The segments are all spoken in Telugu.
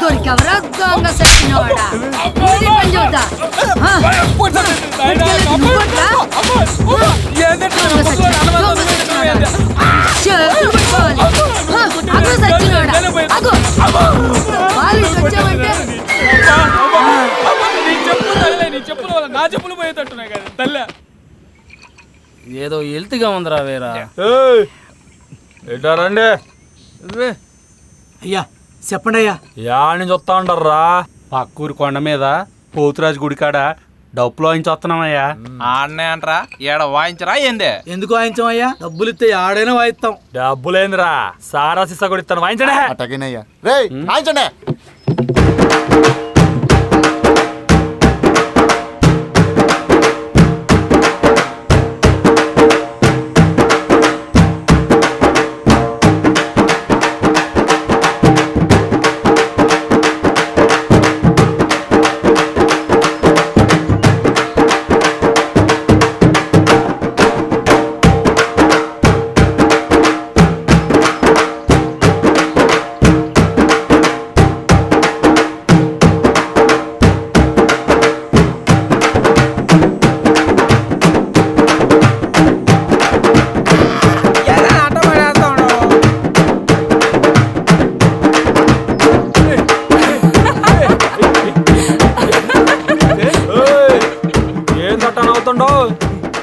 దొరికెవరా దొంగ సచ్చినవాడా పని చూద్దా నా చెప్పులు పోయేటట్టున్నాయి కదా తల్లి. ఏదో హెల్త్గా ఉందిరా వేరా. ఎటారండి అయ్యా చెప్పండి అయ్యా. యాని చూస్తా ఉంటారా? పక్కూరు కొండ మీద పోతురాజు గుడికాడ డప్పులో వాయించి వస్తున్నామయ్యా. ఆడనే అంటరా ఏడ వాయించరా ఏందే? ఎందుకు వాయించామయ్యా? డబ్బులు ఇస్తే ఆడైనా వాయిస్తాం. డబ్బులేందిరా, సారా సిసా కూడా ఇస్తాను, వాయించడే. అటగినయ్యా రే వాయించండి.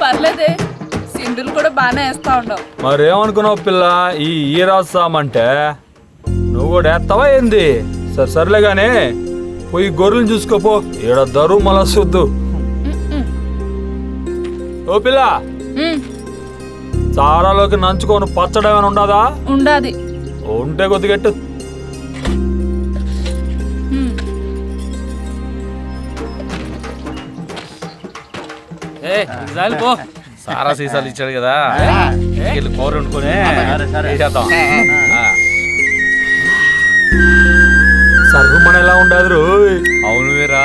పర్లేదే, సిండులు కూడా బాగానే వేస్తా ఉండవు. మరేమనుకున్నావు పిల్ల, ఈ రాసామంటే నువ్వు కూడా వేస్తావా ఏంది? సర్లే గానీ పోయి గొర్రెలు చూసుకోపో, ఈడ దరు మళ్ళా చూద్దు. ఓ పిల్ల, చారాలోకి నంచుకొని పచ్చడేమైనా ఉండదా? ఉండాది. ఉంటే కొద్దిగట్టు. పో. సారా సీసాలు ఇచ్చాడు కదా, కూర వండుకొని చేద్దాం. సర్రుమని ఎలా ఉండదు రోయ్. అవును వీరా.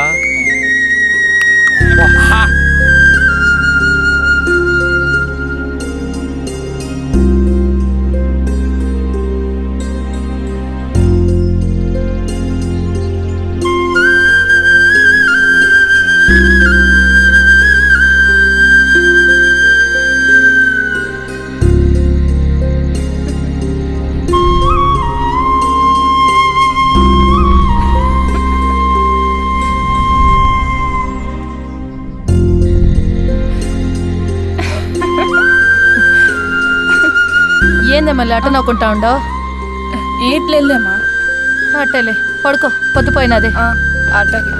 ఏందే మళ్ళీ అట్ట నవ్వుకుంటా ఉండవు? ఏట్లేమ్మా, అట్టలే పడుకో, పొద్దుపోయినది. అట్టకి